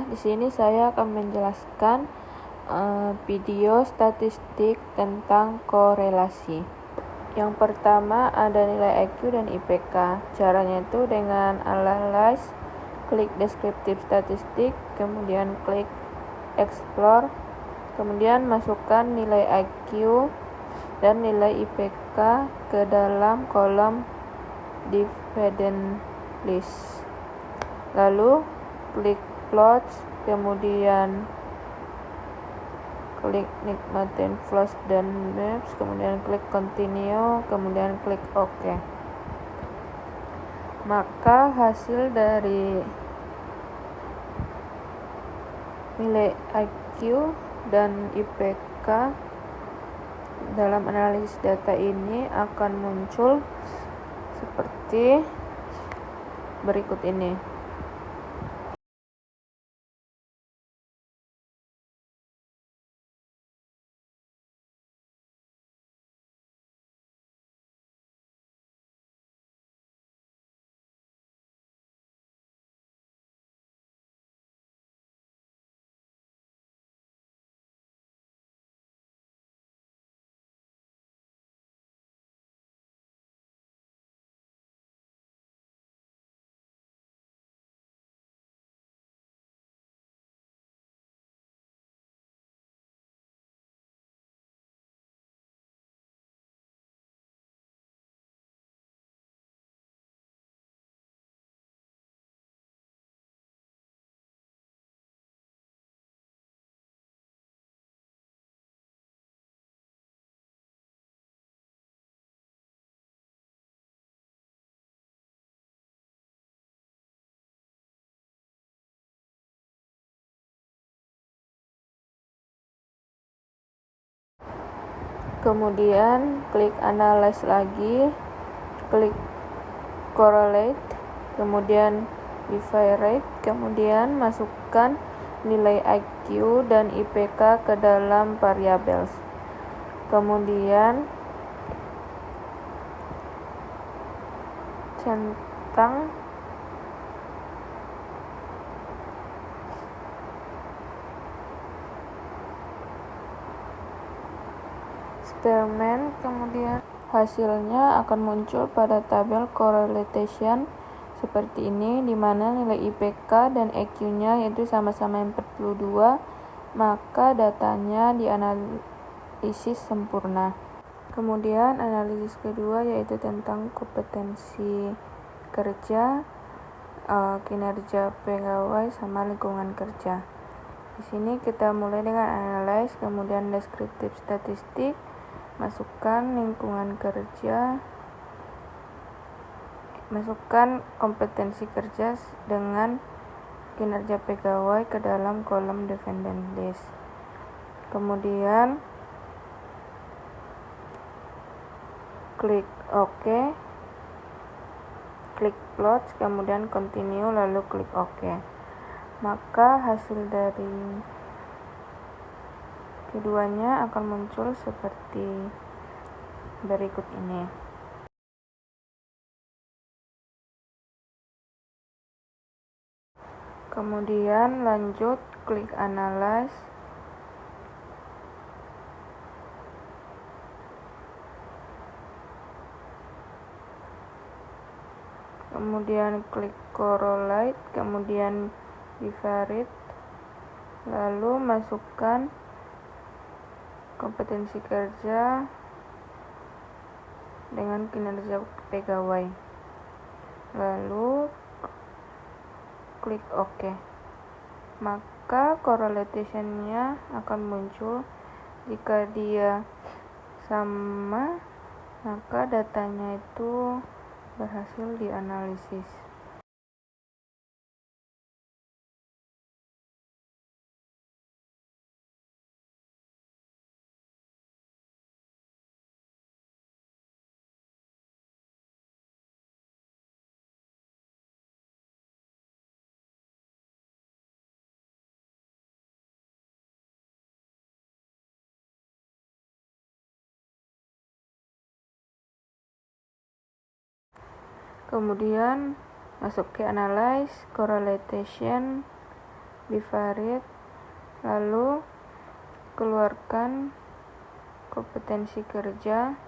di sini saya akan menjelaskan video statistik tentang korelasi. Yang pertama ada nilai IQ dan IPK. Caranya itu dengan analyze, klik deskriptif statistik, kemudian klik explore, kemudian masukkan nilai IQ dan nilai IPK ke dalam kolom dividend list. Lalu klik plots, kemudian klik nikmatin flash dan maps, kemudian klik continue, kemudian klik OK. Maka hasil dari nilai IQ dan IPK dalam analisis data ini akan muncul seperti berikut ini. Kemudian klik analyze lagi, klik correlate, kemudian bivariate, kemudian masukkan nilai IQ dan IPK ke dalam variables. Kemudian centang eksperimen, kemudian hasilnya akan muncul pada tabel correlation seperti ini, di mana nilai IPK dan IQ-nya yaitu sama-sama 42, maka datanya dianalisis sempurna. Kemudian analisis kedua yaitu tentang kompetensi kerja, kinerja pegawai sama lingkungan kerja. Di sini kita mulai dengan analyze, kemudian deskriptif statistik, masukkan lingkungan kerja, masukkan kompetensi kerja dengan kinerja pegawai ke dalam kolom dependent list. Kemudian klik OK, klik plots, kemudian continue, lalu klik OK. Maka hasil dari keduanya akan muncul seperti berikut ini. Kemudian lanjut klik analyze, kemudian klik correlate, kemudian bivariate, lalu masukkan kompetensi kerja dengan kinerja pegawai, lalu klik OK. Maka correlation-nya akan muncul. Jika dia sama, maka datanya itu berhasil dianalisis. Kemudian masuk ke analyze, correlation, bivariate, lalu keluarkan kompetensi kerja,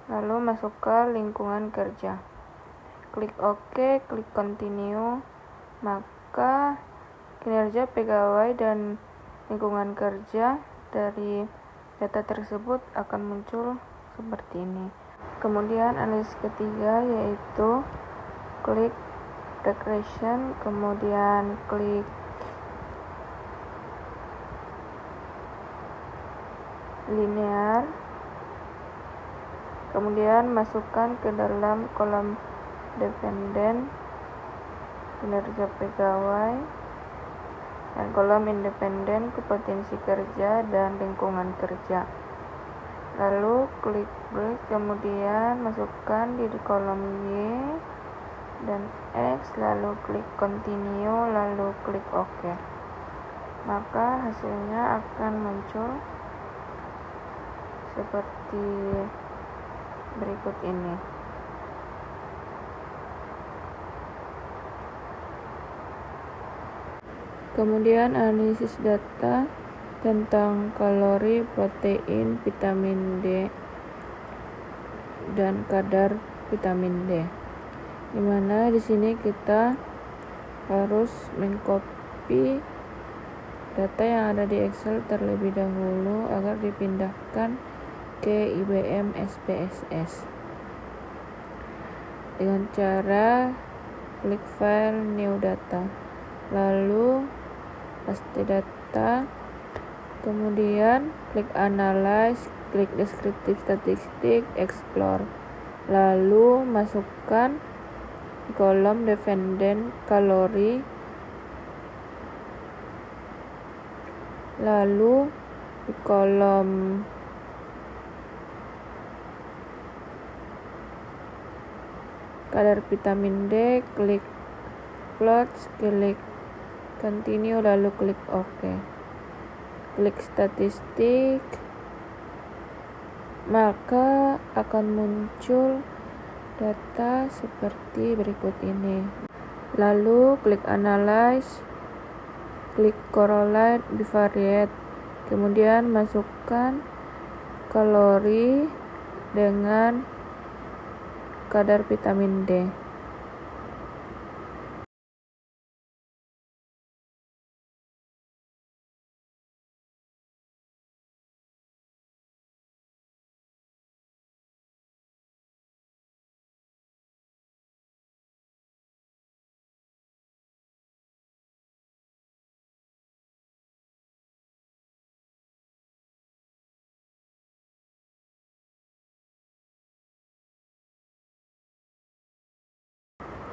lalu masukkan lingkungan kerja. Klik OK, klik continue, maka kinerja pegawai dan lingkungan kerja dari data tersebut akan muncul seperti ini. Kemudian analisis ketiga yaitu klik regression, kemudian klik linear, kemudian masukkan ke dalam kolom dependen kinerja pegawai dan kolom independen kompetensi kerja dan lingkungan kerja. Lalu klik break, kemudian masukkan di kolom Y dan X, lalu klik continue, lalu klik OK. Maka hasilnya akan muncul seperti berikut ini. Kemudian analisis data tentang kalori, protein, vitamin D, dan kadar vitamin D. Dimana di sini kita harus mengcopy data yang ada di Excel terlebih dahulu agar dipindahkan ke IBM SPSS dengan cara klik file new data, lalu paste data, kemudian klik analyze, klik descriptive statistik, explore, lalu masukkan di kolom dependen kalori, lalu di kolom kadar vitamin D, klik plots, klik continue, lalu klik OK. Klik statistik, maka akan muncul data seperti berikut ini. Lalu klik analyze, klik correlate bivariate, kemudian masukkan kalori dengan kadar vitamin D.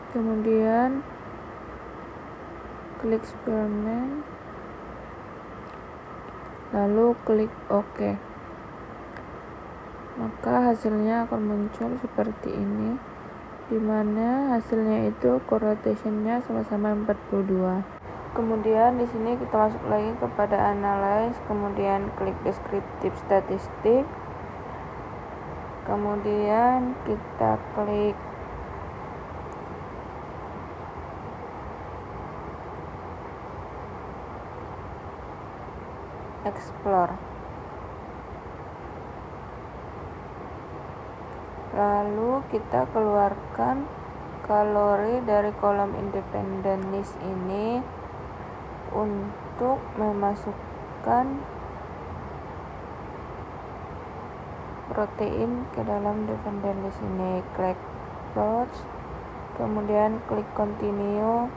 Kemudian klik eksperimen, lalu klik OK. Maka hasilnya akan muncul seperti ini, dimana hasilnya itu correlation-nya sama-sama 42. Kemudian di sini kita masuk lagi kepada analyze, kemudian klik descriptive statistik, kemudian kita klik explore, lalu kita keluarkan kalori dari kolom independen list ini untuk memasukkan protein ke dalam dependen list ini. Klik plots, kemudian klik continue,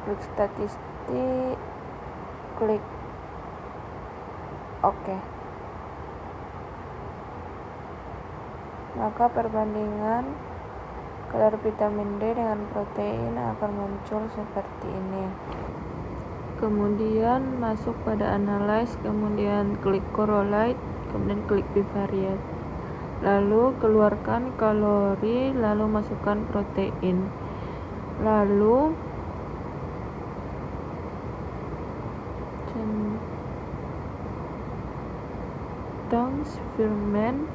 klik statistik, klik OK. Maka perbandingan kadar vitamin D dengan protein akan muncul seperti ini. Kemudian masuk pada analyze, kemudian klik correlate, kemudian klik bivariate, lalu keluarkan kalori, lalu masukkan protein, lalu centang eksperimen,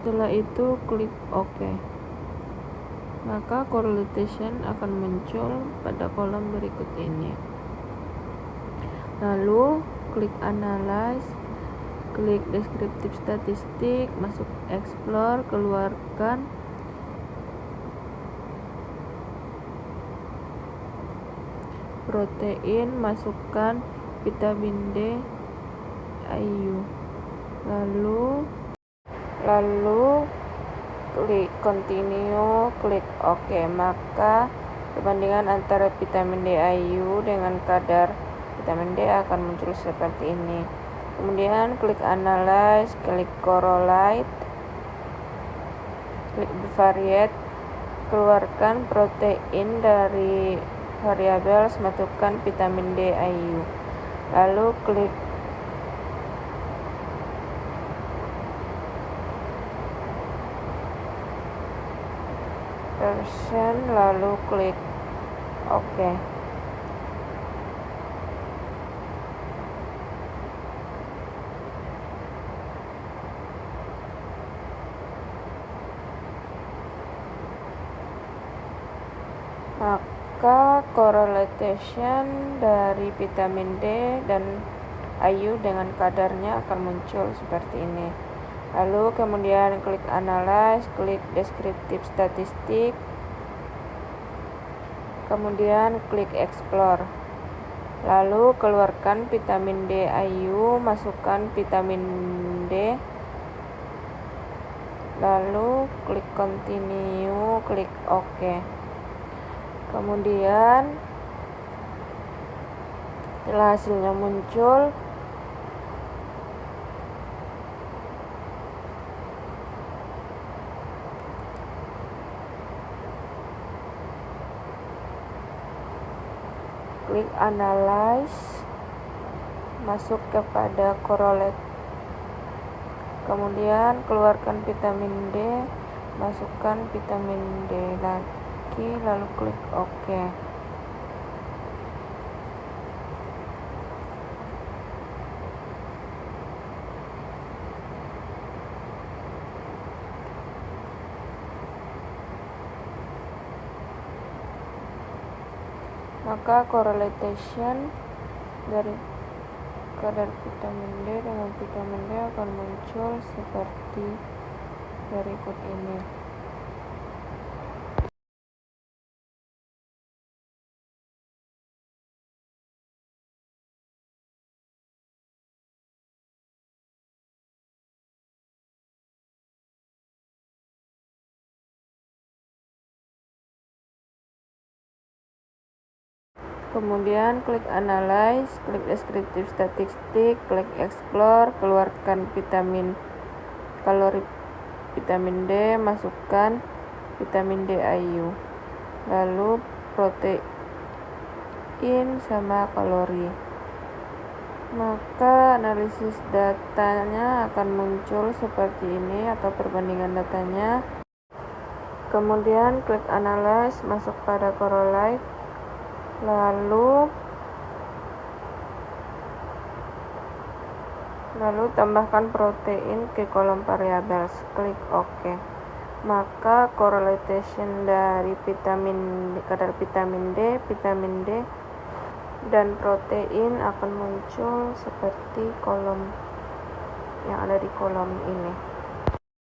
setelah itu klik OK. maka correlation akan muncul pada kolom berikut ini. Lalu klik analyze, klik deskriptif statistik, masuk explore, keluarkan protein, masukkan vitamin D, IU. Lalu klik continue, klik OK, maka perbandingan antara vitamin D IU dengan kadar vitamin D akan muncul seperti ini. Kemudian klik analyze, klik correlate, klik bivariate, keluarkan protein dari variabel, masukkan vitamin D IU. Lalu klik percent, lalu klik OK. Maka correlation dari vitamin D dan IU dengan kadarnya akan muncul seperti ini. Lalu kemudian klik analyze, klik deskriptif statistik, kemudian klik explore. Lalu keluarkan vitamin D IU, masukkan vitamin D, lalu klik continue, klik OK. Kemudian setelah hasilnya muncul, klik analyze, masuk kepada correlate, kemudian keluarkan vitamin D, masukkan vitamin D lagi, lalu klik OK. Maka correlation dari kadar vitamin D dengan vitamin D akan muncul seperti berikut ini. Kemudian klik analyze, klik deskriptif statistik, klik explore, keluarkan kalori vitamin D, masukkan vitamin D IU, lalu protein sama kalori. Maka analisis datanya akan muncul seperti ini atau perbandingan datanya. Kemudian klik analyze, masuk pada correlate, lalu tambahkan protein ke kolom variabel, klik OK. Maka correlation dari kadar vitamin D dan protein akan muncul seperti kolom yang ada di kolom ini.